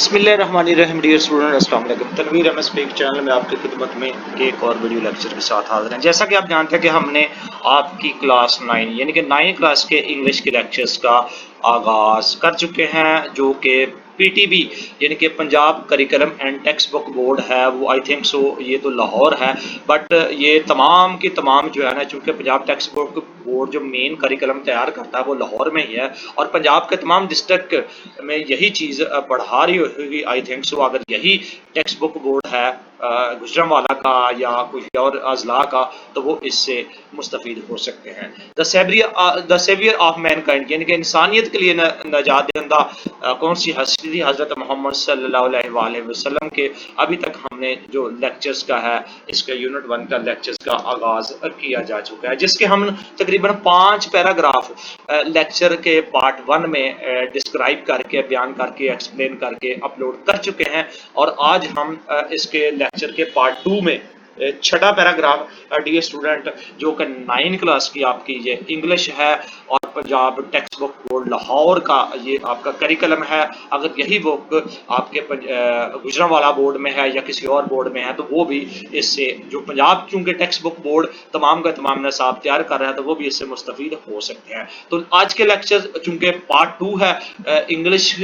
بسم اللہ الرحمن الرحیم ڈیئر اسٹوڈنٹ السلام علیکم Tanveer M S pack channel میں آپ کی خدمت میں ایک اور ویڈیو لیکچر کے ساتھ حاضر ہیں. جیسا کہ آپ جانتے ہیں کہ ہم نے آپ کی کلاس 9 یعنی کہ 9 کلاس کے انگلش کے لیکچرز کا آغاز کر چکے ہیں جو کہ پی ٹی بی یعنی کہ Punjab curriculum and text book board ہے. وہ آئی تھنک سو یہ تو لاہور ہے بٹ یہ تمام کی تمام جو ہے نا چونکہ پنجاب ٹیکسٹ بک بورڈ جو مین کریکلم تیار کرتا ہے وہ لاہور میں ہی ہے اور پنجاب کے تمام ڈسٹرکٹ میں یہی چیز پڑھا رہی ہوگی آئی تھنک سو. اگر یہی ٹیکسٹ بک بورڈ ہے گجرانوالہ کا یا کوئی اور اضلاع کا تو وہ اس سے مستفید ہو سکتے ہیں. دا سیویئر آف مین کائنڈ یعنی کہ انسانیت کے لیے نجات دہندہ کون سی ہستی تھی؟ حضرت محمد صلی اللہ علیہ وآلہ وسلم کے. ابھی تک ہم نے جو لیکچرز کا ہے اس کا یونٹ 1 کا لیکچرز کا آغاز کیا جا چکا ہے جس کے ہم تقریباً 5 پیراگراف لیکچر کے پارٹ 1 میں ڈسکرائب کر کے بیان کر کے ایکسپلین کر کے اپلوڈ کر چکے ہیں اور آج ہم اس کے لیکچر کے پارٹ 2 میں چھٹا پیراگراف ڈیئر اسٹوڈنٹ جو کہ 9 کلاس کی آپ کی یہ انگلش ہے اور Punjab text book board Lahore کا یہ آپ کا کریکلم ہے. اگر یہی بک آپ کے گجرانوالہ بورڈ میں ہے یا کسی اور بورڈ میں ہے تو وہ بھی اس سے جو پنجاب چونکہ ٹیکسٹ بک بورڈ تمام کا تمام نصاب تیار کر رہا ہے تو وہ بھی اس سے مستفید ہو سکتے ہیں. تو آج کے لیکچر چونکہ پارٹ 2 ہے انگلش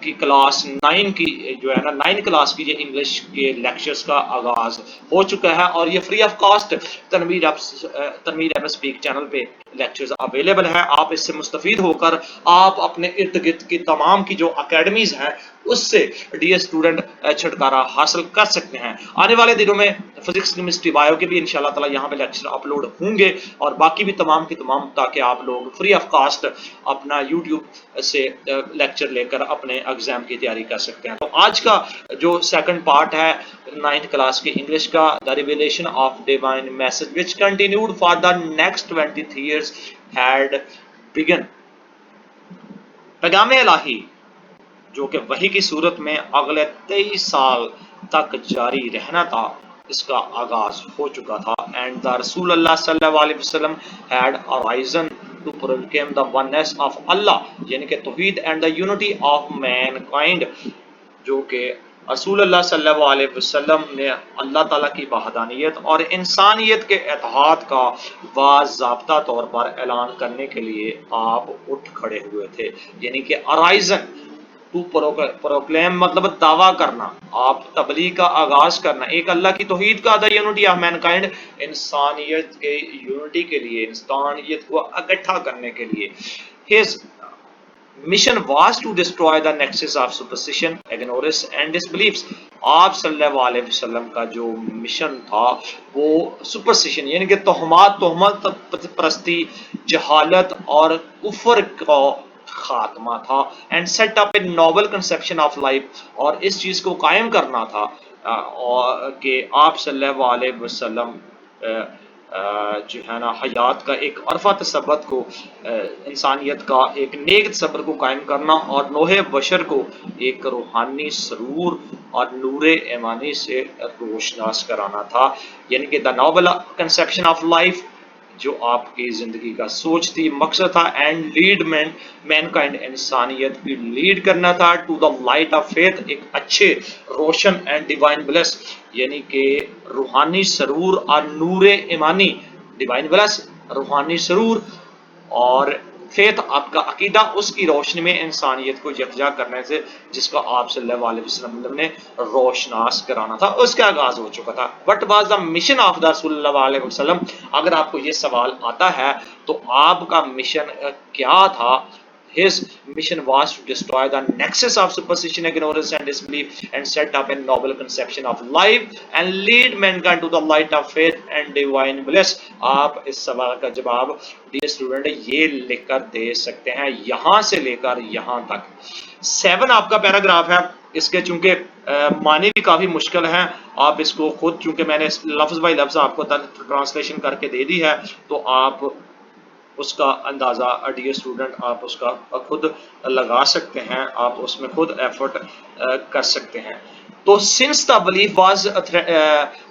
کی کلاس 9 کی جو ہے نا 9 کلاس کی یہ انگلش کے لیکچرز کا آغاز ہو چکا ہے اور یہ free of cost Tanveer M S pack channel پہ لیکچرز اویلیبل ہیں. آپ اس سے مستفید ہو کر آپ اپنے ارد گرد کی تمام کی جو اکیڈمیز ہیں اس سے ڈیئر اسٹوڈنٹ چھٹکارا حاصل کر سکتے ہیں. آنے والے دنوں میں فزکس کیمسٹری بایو کے بھی انشاءاللہ تعالی یہاں پہ لیکچر اپلوڈ ہوں گے اور باقی بھی تمام کی تمام تاکہ آپ لوگ فری آف کاسٹ اپنا یوٹیوب سے لیکچر لے کر اپنے ایگزام کی تیاری کر سکتے ہیں. تو آج کا جو سیکنڈ پارٹ ہے 9th کلاس کے انگلش کا the revelation of divine message which continued for the next 23 years had begun. پیغام الہی جو کہ وحی کی صورت میں اگلے 23 سال تک جاری رہنا تھا اس کا آغاز ہو چکا تھا. and the رسول اللہ صلی اللہ علیہ وسلم had arisen to proclaim the oneness of Allah یعنی کہ توحید and the unity of mankind جو کہ رسول اللہ صلی اللہ علیہ وسلم نے اللہ تعالیٰ کی وحدانیت اور انسانیت کے اتحاد کا باضابطہ طور پر اعلان کرنے کے لیے آپ اٹھ کھڑے ہوئے تھے. یعنی کہ ارائزن ٹو پروکلیم مطلب دعویٰ کرنا، آپ تبلیغ کا آغاز کرنا ایک اللہ کی توحید کا the unity of mankind انسانیت کے یونٹی کے لیے انسانیت کو اکٹھا کرنے کے لیے. His mission was to destroy the nexus of superstition, ignorance and disbeliefs. آپ صلی اللہ علیہ وسلم کا جو مشن تھا وہ سپرسٹیشن یعنی کہ تہمت پرستی، جہالت اور کفر کا خاتمہ تھا. And set up a noble conception of life اور اس چیز کو قائم کرنا تھا کہ آپ صلی اللہ علیہ وسلم جو ہے نا حیات کا ایک عرفہ تصور کو انسانیت کا ایک نیک تصور کو قائم کرنا اور نوح بشر کو ایک روحانی سرور اور نور ایمانی سے روشناس کرانا تھا. یعنی کہ دا نوبل کنسپشن آف لائف جو آپ کی زندگی کا سوچ تھی، مقصد تھا. اینڈ لیڈ مین کائنڈ انسانیت کی لیڈ کرنا تھا to the light of faith ایک اچھے روشن اینڈ ڈیوائن بلیس یعنی کہ روحانی سرور اور نور ایمانی. ڈیوائن بلیس روحانی سرور اور فیتھ آپ کا عقیدہ اس کی روشنی میں انسانیت کو یکجا کرنے سے جس کا آپ صلی اللہ علیہ وسلم نے روشناس کرانا تھا اس کا آغاز ہو چکا تھا. What was the mission of the رسول اللہ علیہ وسلم؟ اگر آپ کو یہ سوال آتا ہے تو آپ کا مشن کیا تھا؟ His mission was to destroy the nexus of superstition, ignorance and disbelief and set up a noble conception of life and lead mankind to the light of faith and divine bliss. آپ اس سوال کا جواب dear student یہ لکھ کر دے سکتے ہیں یہاں سے لے کر یہاں تک. 7 آپ کا پیراگراف ہے. اس کے چونکہ معنی بھی کافی مشکل ہیں، آپ اس کو خود چونکہ میں نے لفظ بائی لفظ آپ کو ٹرانسلیشن کر کے دے دی ہے تو آپ اس کا اندازہ ڈیئر اسٹوڈنٹ آپ اس کا خود لگا سکتے ہیں، آپ اس میں خود ایفرٹ کر سکتے ہیں. تو since the belief was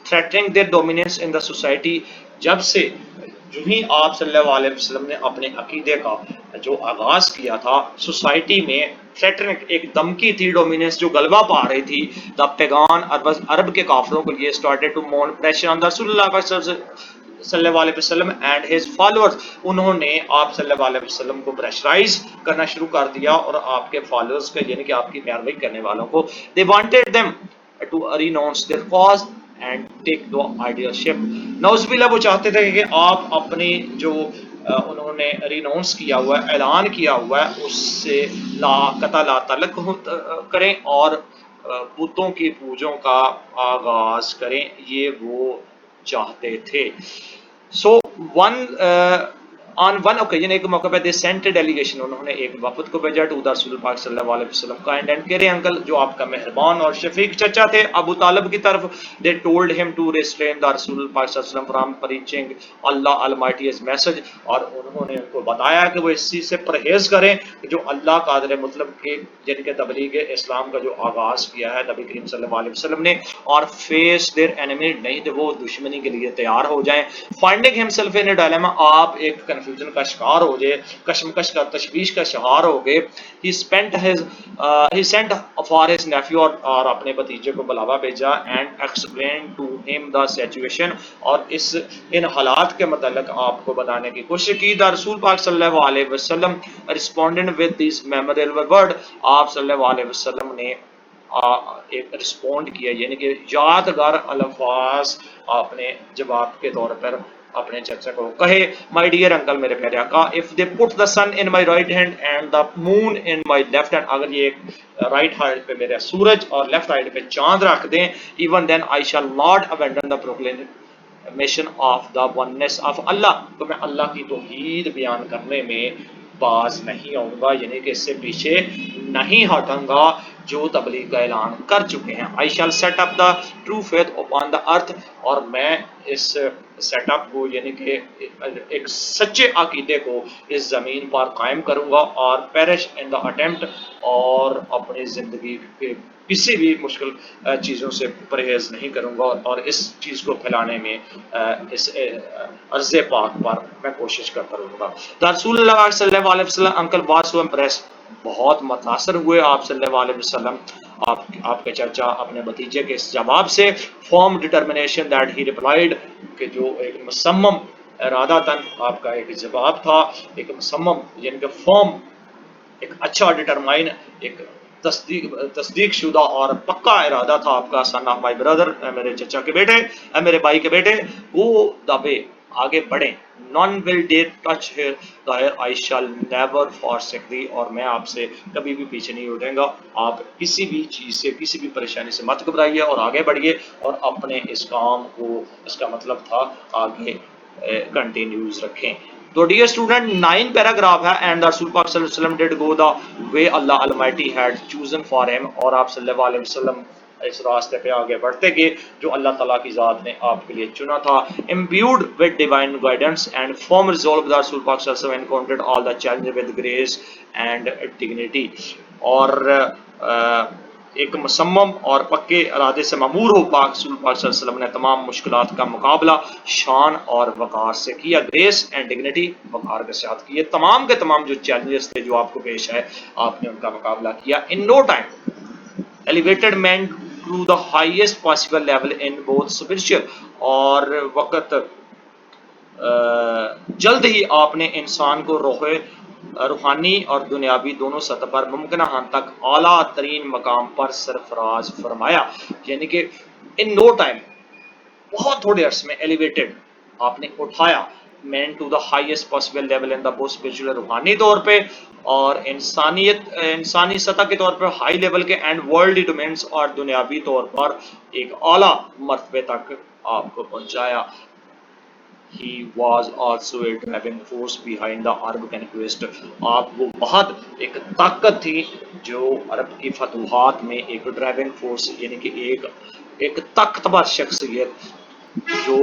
threatening their dominance in the society جب سے جو ہی آپ صلی اللہ علیہ وسلم نے اپنے عقیدے کا جو آغاز کیا تھا، سوسائٹی میں تھریٹنگ ایک دھمکی تھی، ڈومیننس جو غلبہ پا رہی تھی، دا پیغان عرب کے کافروں کے لیے started to mount pressure on رسول اللہ صلی اللہ علیہ وسلم اینڈ ہز فالوورز. انہوں نے آپ صلی اللہ علیہ وسلم کو پریشرائز کرنا شروع کر دیا اور آپ کے فالوورز کا یعنی کہ آپ کی پیروی کرنے والوں کو. They wanted them to renounce their cause and take the idealship. نعوذ باللہ وہ چاہتے تھے کہ آپ اپنی جو انہوں نے ریناؤنس کیا ہوا ہے، اعلان کیا ہوا ہے، اس سے لا قطع لا تعلق کریں اور بتوں کی پوجوں کا آغاز کریں. یہ وہ چاہتے تھے. سو ون آن ون اوکیجن، ایک موقع پہ دے سینٹ ڈیلیگیشن، انہوں نے ایک وفد کو بھیجا ٹو دا رسول پاک صلی اللہ علیہ وسلم کا اینڈ کہہ رہے انکل جو آپ کا مہربان اور شفیق چچا تھے ابو طالب کی طرف. They told him to restrain the رسول پاک صلی اللہ علیہ وسلم فرام پریچنگ اللہ المائٹیز میسج. اور انہوں نے ان کو بتایا کہ وہ اس چیز سے پرہیز کریں جو اللہ قادر مطلب کے جن کے تبلیغ اسلام کا جو آغاز کیا ہے نبی کریم صلی اللہ علیہ وسلم نے، اور فیس دیر انیمی، نہیں تو وہ دشمنی کے لیے تیار ہو جائیں. Finding himself in a dilemma, آپ ایک کنفیوژن کا شکار ہو جائے، کشمکش کا تشویش کا شکار ہو گئے. He sent for his nephew, اور اپنے بھتیجے کو بلاوا بھیجا اینڈ ایکسپلین ٹو ہم دا سچویشن، اور ان حالات کے متعلق آپ کو بتانے کی کوشش کی. دا رسول پاک صلی اللہ علیہ وسلم responding with this memorable word, آپ صلی اللہ علیہ وسلم نے ایک رسپونڈ کیا یعنی کہ یادگار الفاظ آپ نے جواب کے طور پر اپنے چچا کو کہے. مائی ڈیئر انکل، میرے پیارے آقا، if they put the sun in my right hand and the moon in my left hand, اگر یہ رائٹ ہینڈ پہ میرا سورج اور لیفٹ ہینڈ پہ چاند رکھ دیں، even then I shall not abandon the proclamation of the oneness of Allah, تو میں اللہ کی توحید بیان کرنے میں باز نہیں آؤں گا، یعنی کہ اس سے پیچھے نہیں ہٹوں گا جو تبلیغ کا اعلان کر چکے ہیں. I shall set up the true faith upon the earth، اور میں اس سیٹ اپ کو یعنی کہ ایک سچے عقیدے کو اس زمین پر قائم کروں گا، اور پیرش ان دا اٹیمپٹ، اور اپنی زندگی کے کسی بھی مشکل چیزوں سے پرہیز نہیں کروں گا، اور اس چیز کو پھیلانے میں اس عرض پاک پر میں کوشش کرتا رہوں گا. رسول اللہ صلی اللہ علیہ وسلم انکل واز سو امپریس، بہت متاثر ہوئے آپ صلی اللہ علیہ وسلم آپ کے چچا اپنے بھتیجے کے اس جواب سے. Form determination that he replied, کہ جو ایک مصمم ارادہ تن آپ کا ایک جواب تھا، ایک مصمم یعنی کہ فارم، ایک اچھا ڈٹرمائن، ایک تصدیق شدہ اور پکا ارادہ تھا آپ کا. سن آف مائی بردر، میرے چچا کے بیٹے، میرے بھائی کے بیٹے، گو دا وے، آگے بڑھیں. نون ول ڈیئر ٹچ ہیئر آئی شال نیور فارسیک دی، اور میں آپ سے کبھی بھی پیچھے نہیں اٹھیں گا. آپ کسی بھی چیز سے، کسی بھی پریشانی سے مت گھبرائیے اور آگے بڑھیے، اور اپنے اس کام کو، اس کا مطلب تھا آگے کنٹینیوز رکھیں. تو ڈیئر اسٹوڈنٹ 9 پیراگراف ہے. اینڈ دا رسول پاک صلی اللہ علیہ وسلم did go the way Allah almighty had chosen for him, اور آپ صلی اللہ علیہ وسلم اس راستے پہ آگے بڑھتے گئے جو اللہ تعالیٰ کی ذات نے آپ کے لیے چنا تھا. Imbued with divine guidance and firm resolve, the رسول پاک صلی اللہ علیہ وسلم encountered all the challenge with grace and dignity, اور ایک مصمم اور پکے ارادے سے مامور ہو پاک رسول پاک صلی اللہ علیہ وسلم نے تمام مشکلات کا مقابلہ شان اور وقار سے کیا. گریس اینڈ ڈگنیٹی، وقار کے ساتھ کیے. تمام کے تمام جو چیلنجز تھے جو آپ کو پیش آئے، آپ نے ان کا مقابلہ کیا. In no time elevated man to the highest possible level in both spiritual, اور وقت جلد ہی آپ نے انسان کو روحانی اور دنیاوی دونوں سطح پر ممکنہ حد تک اعلیٰ ترین مقام پر سرفراز فرمایا. یعنی کہ ان نو ٹائم، بہت تھوڑے عرصے میں ایلیویٹڈ آپ نے اٹھایا man to the highest possible level in the both spiritual, روحانی طور پہ اور انسانی سطح کے طور پر ہائی لیول کے، اینڈ ورلڈلی ڈومینس، اور دنیاوی طور پر ایک اعلیٰ مرتبے تک آپ کو پہنچایا. He was also a driving force behind the Arab conquest. آپ وہ بہت ایک طاقت تھی جو عرب کی فتوحات میں ایک ڈرائیونگ فورس، یعنی کہ ایک طاقتور شخصیت جو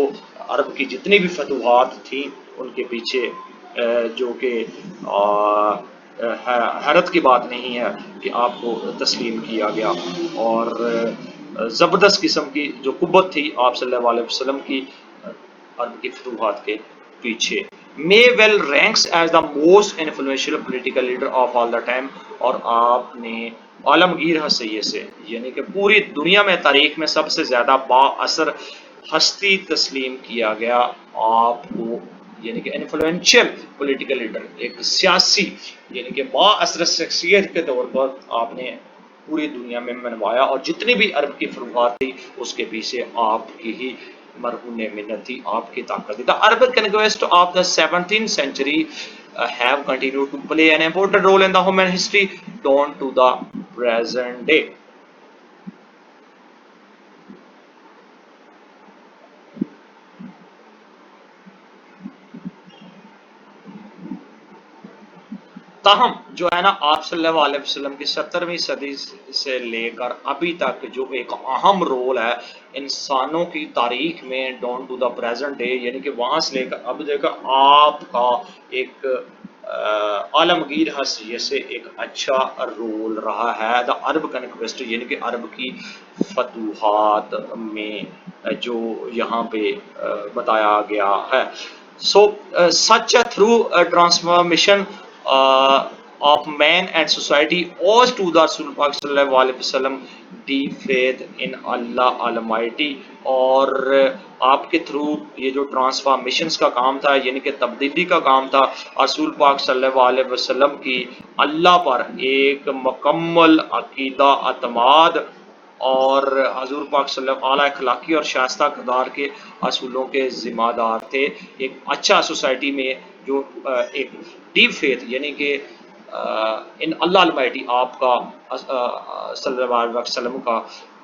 عرب کی جتنی بھی فتوحات تھیں ان کے پیچھے، جو کہ حیرت کی بات نہیں ہے کہ آپ کو تسلیم کیا گیا. اور زبردست قسم کی جو قوت تھی آپ صلی اللہ علیہ وسلم کی عرب کی فتوحات کے پیچھے. May well ranks as the most influential political leader of all the time. اور آپ نے عالمگیر حسیے سے یعنی کہ پوری دنیا میں تاریخ میں سب سے زیادہ با اثر ہستی تسلیم کیا گیا آپ کو، یعنی کہ انفلوئنشل پولیٹیکل لیڈر، ایک سیاسی یعنی کہ با اثر شخصیت کے طور پر آپ نے پوری دنیا میں منوایا، اور جتنی بھی عرب کی فروغات تھی اس کے پیچھے آپ کی ہی مرہون منت تھی، آپ کی طاقت تھی. The Arabic conquest of the 17th century have continued to play an important role in the human history down to the present day. تاہم جو ہے نا آپ صلی اللہ علیہ وسلم کی 17ویں صدی سے لے کر ابھی تک جو ایک اہم رول ہے انسانوں کی تاریخ میں down to the present day, یعنی کہ وہاں سے لے کر اب دیکھا آپ کا ایک عالمگیر حیثیت سے ایک اچھا رول رہا ہے دا عرب کنکویسٹ، یعنی کہ عرب کی فتوحات میں جو یہاں پہ بتایا گیا ہے. So such a through transformation of man and society owes to the Rasul Pak sallallahu alaihi wasallam deep faith in Allah Almighty. اور آپ کے تھرو یہ جو ٹرانسفارمیشنز کا کام تھا یعنی کہ تبدیلی کا کام تھا، رسول پاک صلی اللہ علیہ وسلم کی اللہ پر ایک مکمل عقیدہ اعتماد، اور حضور پاک صلی اللہ علیہ اخلاقی اور شائستہ کردار کے اصولوں کے ذمہ دار تھے. ایک اچھا سوسائٹی میں جو ایک ڈیپ فیتھ یعنی کہ ان اللہ المائٹی آپ کا صلی اللہ علیہ وسلم کا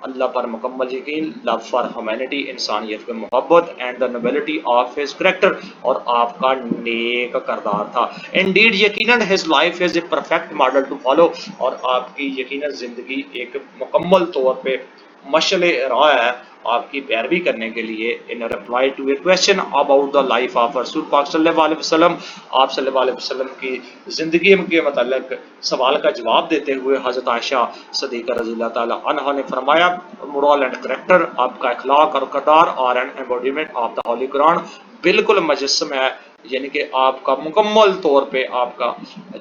اللہ پر مکمل یقین، لو فار ہیومینٹی انسانیت کے محبت، and the nobility of his character اور آپ کا نیک کردار تھا. انڈیڈ یقیناً his life is a perfect model to follow, اور آپ کی یقیناً زندگی ایک مکمل طور پہ مشعل راہ ہے آپ کی پیروی کرنے کے لیے. ان reply to a question about the life of رسول پاک صلی اللہ علیہ وسلم، آپ صلی اللہ علیہ وسلم کی زندگی کے متعلق سوال کا جواب دیتے ہوئے حضرت عائشہ صدیقہ رضی اللہ تعالی عنہا نے فرمایا مورل اینڈ کریکٹر، آپ کا اخلاق اور کردار اور an embodiment of the holy Quran بالکل مجسم ہے، یعنی کہ آپ کا مکمل طور پہ آپ کا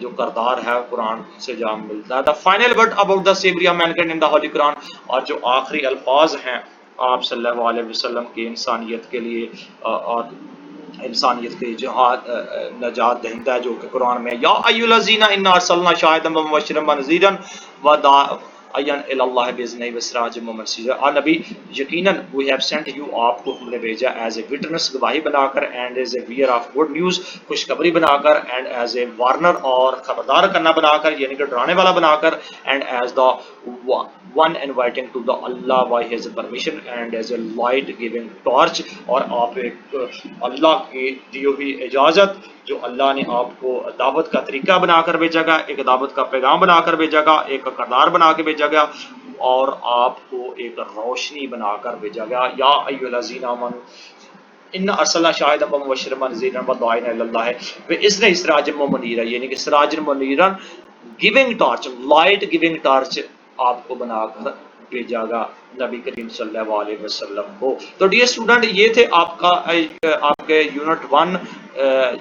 جو کردار ہے قرآن سے جام ملتا ہے. The final word about the سیوری of mankind in the holy Quran, اور جو آخری الفاظ ہیں آپ صلی اللہ علیہ وسلم کی انسانیت کے لیے اور انسانیت کے جہاد نجات دہندہ ہے جو کہ قرآن میں یا ایھا الذین انا ارسلنا شاہدا ومبشرا ونذیرا وداعیا الی اللہ باذنہ وسراجا منیرا. اور نبی یقیناً وی ہیو سینٹ یو، آپ کو ہم نے بھیجا ایز اے وٹنس گواہی بنا کر، and as a bearer of good news خوشخبری بنا کر، اینڈ ایز اے وارنر اور خبردار کرنا بنا کر یعنی کہ ڈرانے والا بنا کر، and as the one inviting to the Allah by his permission and as a light giving torch، اور آپ ایک اللہ کی دی ہوئی اجازت جو اللہ نے آپ کو دعوت کا طریقہ بنا کر بھیجا گا، ایک دعوت کا پیغام بنا کر بھیجا گا، ایک کردار بنا کے بھیجا گیا، اور آپ کو ایک روشنی بنا کر بھیجا گیا. یا ایھا الذین آمنوا ان ارسلنا شاہدا ومبشرا ونذیرا وداعیا الی اللہ باذنہ سراجا منیرا، یعنی کہ سراج منیرا giving torch, light giving torch آپ کو بنا کر بھیجا گا نبی کریم صلی اللہ علیہ وسلم کو. تو ڈیئر اسٹوڈنٹ یہ تھے آپ کا آپ کے یونٹ 1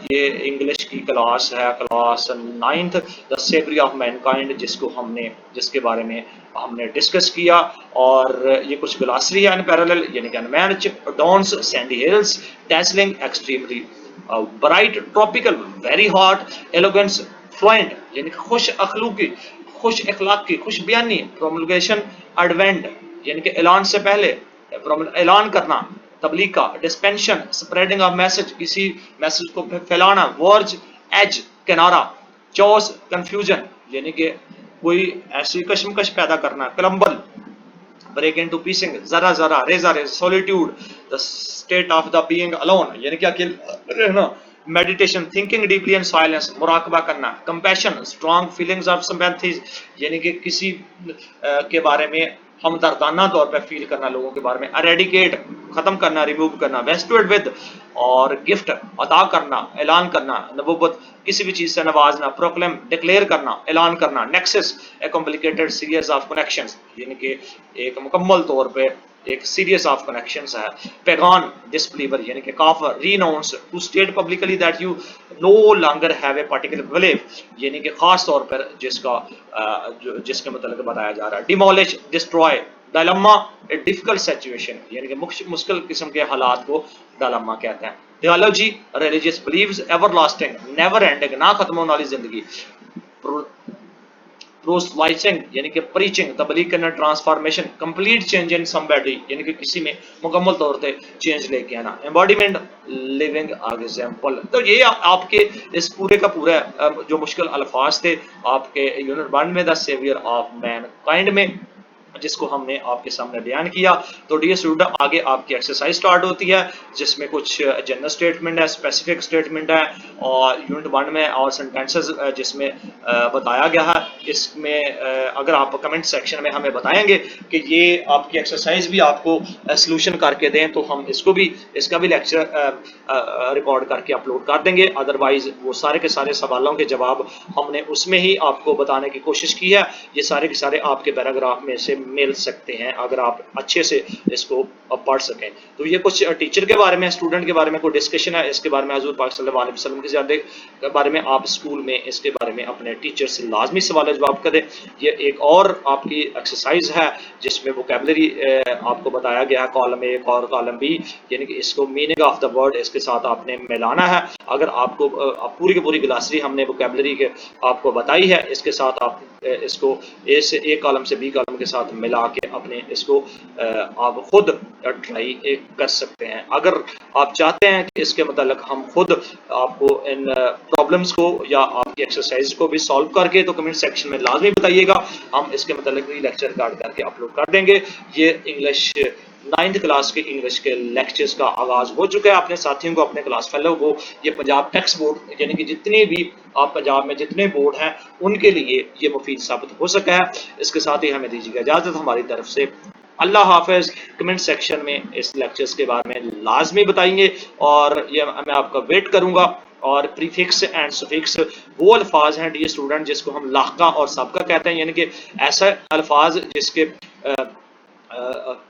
یہ انگلش کی کلاس ہے، کلاس 9th دا سیوری آف مینکائنڈ، جس کے بارے میں ہم نے ڈسکس کیا. اور یہ کچھ گلاسری ہے ان پیرالل، یعنی کہ انمینچ dunes sandy hills dazzling extremely bright tropical very hot elegance fluent, یعنی کہ خوش اخلاقی، خوش اخلاقی، خوش بیانی، پروملگیشن ایڈوینٹ یعنی کہ اعلان سے پہلے اعلان کرنا تبلیغ کا، ڈسپینشن اسپریڈنگ آف میسج، کسی میسج کو پھیلانا، ورج ایج کنارہ، چوس کنفیوژن یعنی کہ کوئی ایسی کشمکش پیدا کرنا، کلمبل break into piecing، ذرا ذرا، ریزہ raise, سولیٹیوڈ the state of the being alone یعنی کہ اکیلے رہنا، میڈیٹیشن تھنکنگ ڈیپلی ان سائلنس، مراقبہ کرنا، کمپیشن اسٹرانگ فیلنگز آف سمپیتھیز یعنی کہ کسی کے بارے میں ہمدردانہ طور پہ فیل کرنا لوگوں کے بارے میں، اریڈیکیٹ ختم کرنا، ریموو کرنا، ویسٹوڈ ود اور گفٹ عطا کرنا، اعلان کرنا، نبوت کسی بھی چیز سے نوازنا، پروکلیم ڈکلیئر کرنا، اعلان کرنا، nexus a complicated series of connections یعنی کہ ایک مکمل طور پہ ایک سیریز آف کنیکشنز ہے. پیغان ڈسبلیور یعنی کہ کافر. Renounce to state publicly that you no longer have a particular belief یعنی کہ خاص طور پر جس کے متعلق بتایا جا رہا ہے. Demolish destroy. Dilemma a difficult situation یعنی کہ مشکل قسم کے حالات کو ڈائلما کہتے ہیں. Theology religious beliefs everlasting never ending نہ ختم ہونے والی زندگی. پروسلائٹنگ یعنی کہ پریچنگ تبلیغ کرنا. Transformation complete change in somebody یعنی کہ کسی میں مکمل طور پہ چینج لے کے آنا. ایمباڈیمنٹ لیونگ ایگزامپل. تو یہ آپ کے اس پورے کا پورا جو مشکل الفاظ تھے آپ کے یونٹ 1 میں دا سیویئر آف مین کائنڈ میں جس کو ہم نے آپ کے سامنے بیان کیا. تو ڈیئر اسٹوڈنٹ آگے آپ کی ایکسرسائز سٹارٹ ہوتی ہے جس میں کچھ جنرل اسٹیٹمنٹ ہے, اسپیسیفک اسٹیٹمنٹ ہے اور یونٹ 1 میں اور سینٹینسز جس میں بتایا گیا ہے. اس میں اگر آپ کمنٹ سیکشن میں ہمیں بتائیں گے کہ یہ آپ کی ایکسرسائز بھی آپ کو سلوشن کر کے دیں تو ہم اس کا بھی لیکچر ریکارڈ کر کے اپلوڈ کر دیں گے. ادروائز وہ سارے کے سارے سوالوں کے جواب ہم نے اس میں ہی آپ کو بتانے کی کوشش کی ہے. یہ سارے کے سارے آپ کے پیراگراف میں سے مل سکتے ہیں اگر آپ اچھے سے اس کو پڑھ سکیں. تو یہ کچھ ٹیچر کے بارے میں, اسٹوڈنٹ کے بارے میں کوئی ڈسکشن ہے. اس کے بارے میں حضور پاک صلی اللہ علیہ وسلم کے زیادہ بارے میں آپ اسکول میں اس کے بارے میں اپنے ٹیچر سے لازمی سوال جواب کریں. یہ ایک اور آپ کی ایکسرسائز ہے جس میں ووکیبلری آپ کو بتایا گیا ہے کالم اے اور کالم بی یعنی کہ اس کو میننگ آف دا ورڈ اس کے ساتھ آپ نے ملانا ہے. اگر آپ کو پوری کی پوری گلاسری ہم نے ووکیبلری کے آپ کو بتائی ہے اس کے ساتھ آپ اس کو ایک کالم سے بی کالم کے ساتھ ملا کے اپنے اس کو آپ خود ٹرائی کر سکتے ہیں. اگر آپ چاہتے ہیں کہ اس کے متعلق ہم خود آپ کو ان پرابلمس کو یا آپ کی ایکسرسائز کو بھی سالو کر کے تو کمنٹ سیکشن میں لازمی بتائیے گا. ہم اس کے متعلق بھی لیکچر ریکارڈ کر کے اپلوڈ کر دیں گے. یہ انگلش 9th کلاس کے انگلش کے لیکچرز کا آغاز ہو چکا ہے. اپنے ساتھیوں کو اپنے کلاس فیلو کو یہ پنجاب ٹیکسٹ بورڈ یعنی کہ جتنے بھی آپ پنجاب میں جتنے بورڈ ہیں ان کے لیے یہ مفید ثابت ہو سکا ہے. اس کے ساتھ ہی ہمیں دیجیے اجازت ہماری طرف سے. اللہ حافظ. کمنٹ سیکشن میں اس لیکچرز کے بارے میں لازمی بتائیں گے اور یہ میں آپ کا ویٹ کروں گا. اور پریفکس اینڈ سفکس وہ الفاظ ہیں ڈیئر اسٹوڈنٹ جس کو ہم لاحقہ اور سابقہ کہتے ہیں یعنی کہ ایسا الفاظ جس کے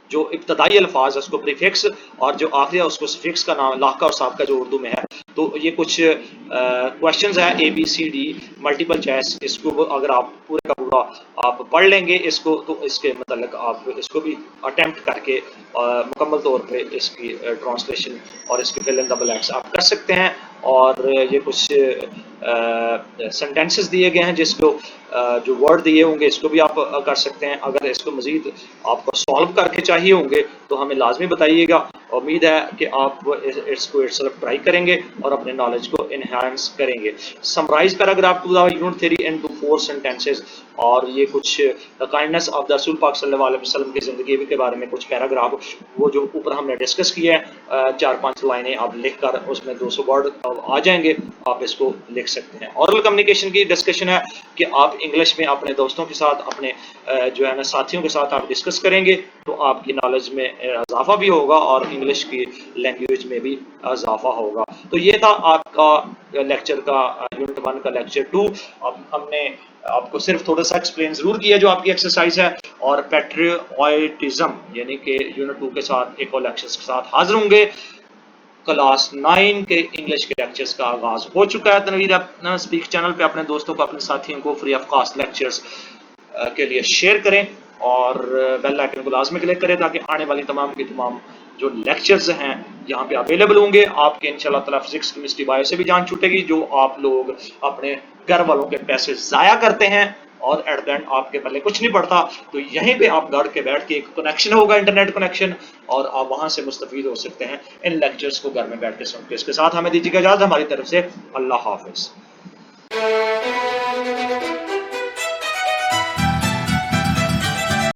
جو ابتدائی الفاظ ہے اس کو پریفکس اور جو آخری ہے اس کو سفکس کا نام لاحقہ اور سابقہ جو اردو میں ہے. تو یہ کچھ کوشچنز ہیں A B C D multiple choice. اس کو اگر آپ پورے کا پورا آپ پڑھ لیں گے اس کو تو اس کے متعلق آپ اس کو بھی اٹیمپٹ کر کے مکمل طور پہ اس کی ٹرانسلیشن اور اس کے فل ان دا بلینکس آپ کر سکتے ہیں. اور یہ کچھ سینٹینسز دیے گئے ہیں جس کو جو ورڈ دیے ہوں گے اس کو بھی آپ کر سکتے ہیں. اگر اس کو مزید آپ کو سالو کر کے چاہیے ہوں گے تو ہمیں لازمی بتائیے گا. امید ہے کہ آپ اس کو ٹرائی کریں گے اور اپنے نالج کو انہانس کریں گے. Summarise paragraph to the unit 3 into 4 sentences. اور یہ کچھ کائنڈنس آف دا رسول پاک صلی اللہ علیہ وسلم کی زندگی کے بارے میں کچھ پیراگراف وہ جو اوپر ہم نے ڈسکس کیا ہے 4-5 لائنیں آپ لکھ کر اس میں 200 ورڈ آ جائیں گے آپ اس کو لکھ سکتے ہیں. اورل کمیونیکیشن کی ڈسکشن ہے کہ آپ انگلش میں اپنے دوستوں کے ساتھ اپنے جو ہے نا ساتھیوں کے ساتھ آپ ڈسکس کریں گے تو آپ کی نالج میں اضافہ بھی ہوگا اور انگلش کی لینگویج میں بھی اضافہ ہوگا. تو یہ تھا آپ کا لیکچر کا یونٹ 1 کا لیکچر 2. اب ہم نے آپ کو صرف تھوڑا سا ایکسپلین ضرور کیا جو آپ کی ایکسرسائز ہے. اور پیٹریوٹزم یعنی کہ یونٹ 2 کے ساتھ ایک اور لیکچرز کے ساتھ حاضر ہوں گے. کلاس 9 کے انگلش کے لیکچرز کا آغاز ہو چکا ہے. تنویر اپنا اسپیک چینل پہ اپنے دوستوں کو اپنے ساتھیوں کو فری آف کاسٹ لیکچرز کے لیے شیئر کریں اور بیل آئیکن کو لازمی کلک کریں تاکہ آنے والی تمام کی تمام جو لیکچرز ہیں یہاں پہ اویلیبل ہوں گے. آپ کے انشاءاللہ تعالی فزکس کیمسٹری بایو سے بھی جان چھوٹے گی جو آپ لوگ اپنے گھر والوں کے پیسے ضائع کرتے ہیں اور ایٹ دا اینڈ آپ کے پہلے کچھ نہیں پڑتا. تو یہیں پہ آپ گھر کے بیٹھ کے ایک کنیکشن ہوگا انٹرنیٹ کنیکشن اور آپ وہاں سے مستفید ہو سکتے ہیں ان لیکچرز کو گھر میں بیٹھ کے سن کے. اس کے ساتھ ہمیں دیجیے گا اجازت ہماری طرف سے. اللہ حافظ.